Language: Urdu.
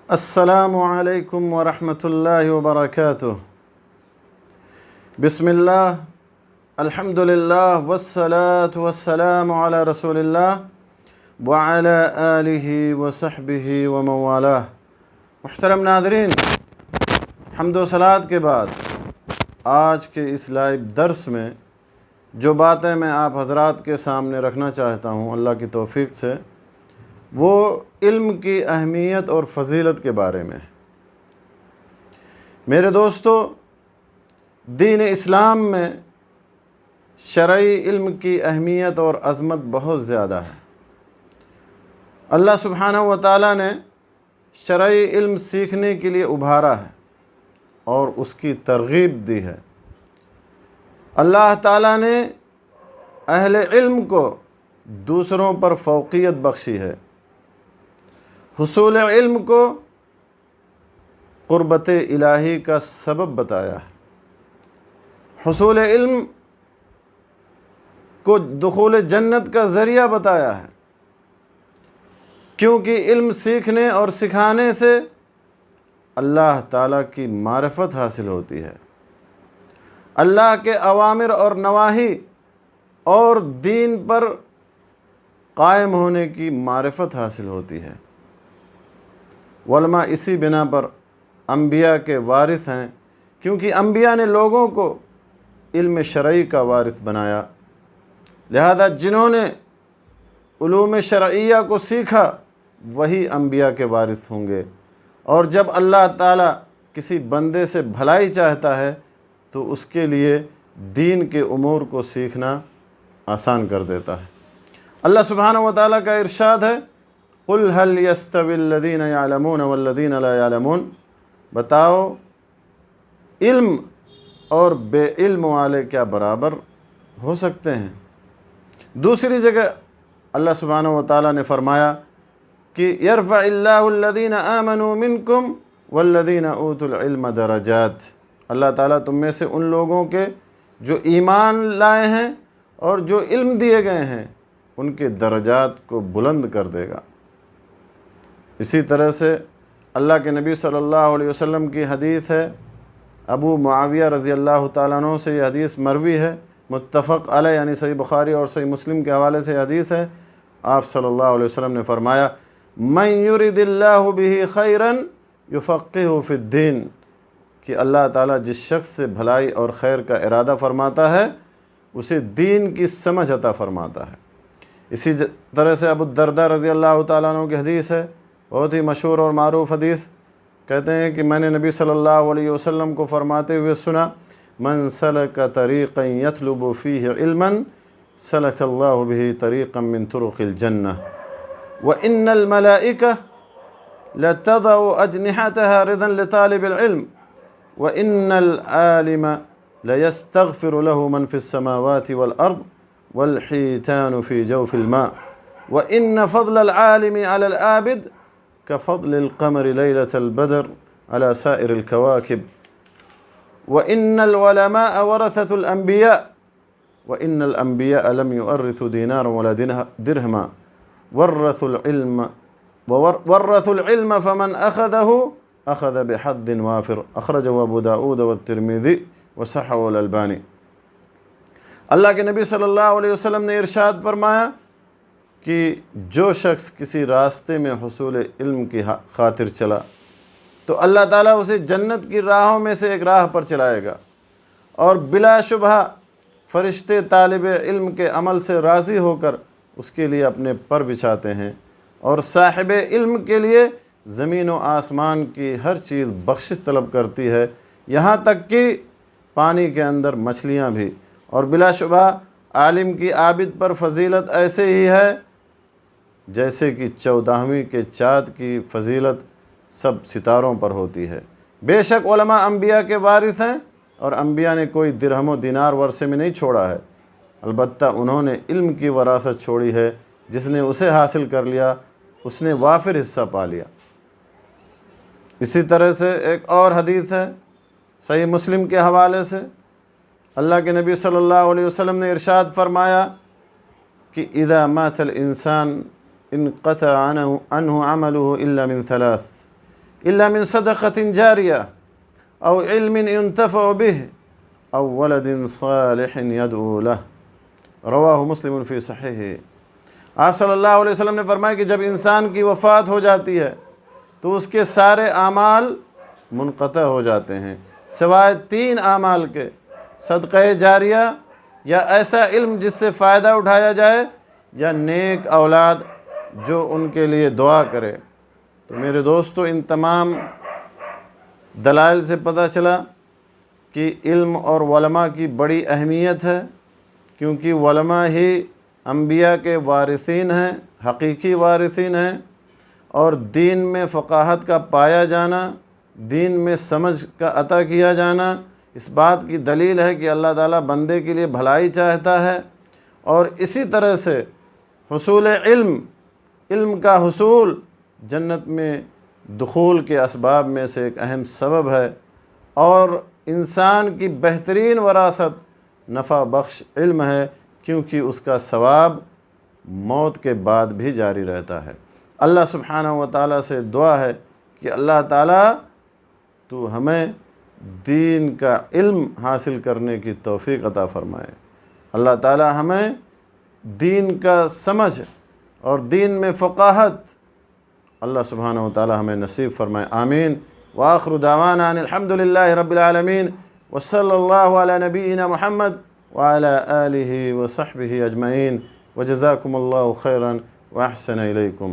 السلام علیکم ورحمۃ اللہ وبرکاتہ۔ بسم اللہ، الحمد للہ والصلاة والسلام علی رسول اللہ وعلی آلہ وصحبہ ومن والاه۔ محترم ناظرین، حمد و صلوات کے بعد آج کے اس لائیو درس میں جو باتیں میں آپ حضرات کے سامنے رکھنا چاہتا ہوں اللہ کی توفیق سے، وہ علم کی اہمیت اور فضیلت کے بارے میں۔ میرے دوستو، دین اسلام میں شرعی علم کی اہمیت اور عظمت بہت زیادہ ہے۔ اللہ سبحانہ و تعالیٰ نے شرعی علم سیکھنے کے لیے ابھارا ہے اور اس کی ترغیب دی ہے۔ اللہ تعالیٰ نے اہل علم کو دوسروں پر فوقیت بخشی ہے، حصول علم کو قربت الہی کا سبب بتایا ہے، حصول علم کو دخول جنت کا ذریعہ بتایا ہے، کیونکہ علم سیکھنے اور سکھانے سے اللہ تعالیٰ کی معرفت حاصل ہوتی ہے، اللہ کے اوامر اور نواہی اور دین پر قائم ہونے کی معرفت حاصل ہوتی ہے۔ علماء اسی بنا پر انبیاء کے وارث ہیں، کیونکہ انبیاء نے لوگوں کو علم شرعی کا وارث بنایا، لہذا جنہوں نے علوم شرعیہ کو سیکھا وہی انبیاء کے وارث ہوں گے۔ اور جب اللہ تعالیٰ کسی بندے سے بھلائی چاہتا ہے تو اس کے لیے دین کے امور کو سیکھنا آسان کر دیتا ہے۔ اللہ سبحانہ و تعالیٰ کا ارشاد ہے، قُلْ هَلْ يَسْتَوِي الَّذِينَ يَعْلَمُونَ وَالَّذِينَ لَا يَعْلَمُونَ، بتاؤ علم اور بے علم والے کیا برابر ہو سکتے ہیں؟ دوسری جگہ اللہ سبحانہ و تعالیٰ نے فرمایا کہ يَرْفَعِ اللَّهُ الَّذِينَ آمَنُوا مِنْكُمْ وَالَّذِينَ أُوتُوا الْعِلْمَ دَرَجَاتٍ، اللہ تعالیٰ تم میں سے ان لوگوں کے جو ایمان لائے ہیں اور جو علم دیے گئے ہیں ان کے درجات کو بلند کر دے گا۔ اسی طرح سے اللہ کے نبی صلی اللہ علیہ وسلم کی حدیث ہے، ابو معاویہ رضی اللہ تعالیٰ عنہ سے یہ حدیث مروی ہے، متفق علیہ، یعنی صحیح بخاری اور صحیح مسلم کے حوالے سے حدیث ہے۔ آپ صلی اللہ علیہ وسلم نے فرمایا، من یرد اللہ بہ خیرا یفقہہ فی الدین، کہ اللہ تعالیٰ جس شخص سے بھلائی اور خیر کا ارادہ فرماتا ہے اسے دین کی سمجھ عطا فرماتا ہے۔ اسی طرح سے ابو الدرداء رضی اللہ تعالیٰ عنہ کی حدیث ہے، بہت ہی مشہور اور معروف حدیث، کہتے ہیں کہ میں نے نبی صلی اللہ علیہ وسلم کو فرماتے ہوئے سنا، من سلک طریقا یطلب فیہ علما سلک اللہ بہ طریقا من طرق الجنہ وإن الملائکہ لتضع اجنحتها رضا لطالب العلم وإن العالم ليستغفر له من في السماوات والأرض والحيتان في جوف الماء وإن فضل العالم على العابد كفضل القمر ليلة البدر على سائر الكواكب وإن العلماء ورثة الأنبياء وإن الأنبياء لم يورثوا دينارا ولا درهما ورثوا العلم فمن أخذه أخذ بحظ وافر أخرجه أبو داود والترمذي وصححه الألباني۔ اللہ کے نبی صلی اللہ علیہ وسلم نے ارشاد فرمایا کہ جو شخص کسی راستے میں حصول علم کی خاطر چلا تو اللہ تعالیٰ اسے جنت کی راہوں میں سے ایک راہ پر چلائے گا، اور بلا شبہ فرشتے طالب علم کے عمل سے راضی ہو کر اس کے لیے اپنے پر بچھاتے ہیں، اور صاحب علم کے لیے زمین و آسمان کی ہر چیز بخشش طلب کرتی ہے، یہاں تک کہ پانی کے اندر مچھلیاں بھی۔ اور بلا شبہ عالم کی عابد پر فضیلت ایسے ہی ہے جیسے کہ 14ویں کے چاند کی فضیلت سب ستاروں پر ہوتی ہے۔ بے شک علماء انبیاء کے وارث ہیں، اور انبیاء نے کوئی درہم و دینار ورثے میں نہیں چھوڑا ہے، البتہ انہوں نے علم کی وراثت چھوڑی ہے، جس نے اسے حاصل کر لیا اس نے وافر حصہ پا لیا۔ اسی طرح سے ایک اور حدیث ہے صحیح مسلم کے حوالے سے، اللہ کے نبی صلی اللہ علیہ وسلم نے ارشاد فرمایا کہ اذا مات الانسان انقطع عنه عمله الا من ثلاث، إلا من صدقة جارية أو علم ينتفع به أو ولد صالح يدعو له، رواہ مسلم فی صحیح۔ آپ صلی اللہ علیہ وسلم نے فرمایا کہ جب انسان کی وفات ہو جاتی ہے تو اس کے سارے اعمال منقطع ہو جاتے ہیں سوائے 3 اعمال کے: صدقہ جاریہ، یا ایسا علم جس سے فائدہ اٹھایا جائے، یا نیک اولاد جو ان کے لیے دعا کرے۔ تو میرے دوستو، ان تمام دلائل سے پتہ چلا کہ علم اور علماء کی بڑی اہمیت ہے، کیونکہ علماء ہی انبیاء کے وارثین ہیں، حقیقی وارثین ہیں، اور دین میں فقاہت کا پایا جانا، دین میں سمجھ کا عطا کیا جانا اس بات کی دلیل ہے کہ اللہ تعالیٰ بندے کے لیے بھلائی چاہتا ہے، اور اسی طرح سے حصول علم کا حصول جنت میں دخول کے اسباب میں سے ایک اہم سبب ہے، اور انسان کی بہترین وراثت نفع بخش علم ہے، کیونکہ اس کا ثواب موت کے بعد بھی جاری رہتا ہے۔ اللہ سبحانہ و تعالیٰ سے دعا ہے کہ اللہ تعالیٰ تو ہمیں دین کا علم حاصل کرنے کی توفیق عطا فرمائے، اللہ تعالیٰ ہمیں دین کا سمجھ اور دین میں فقاہت اللہ سبحانہ و تعالیٰ ہمیں نصیب فرمائے، آمین۔ وآخر دعوانا ان الحمدللہ رب العالمین، وصلی اللہ علی نبینا محمد وعلی آلہ وصحبہ اجمعین، وجزاکم اللہ خیرا واحسن الیکم۔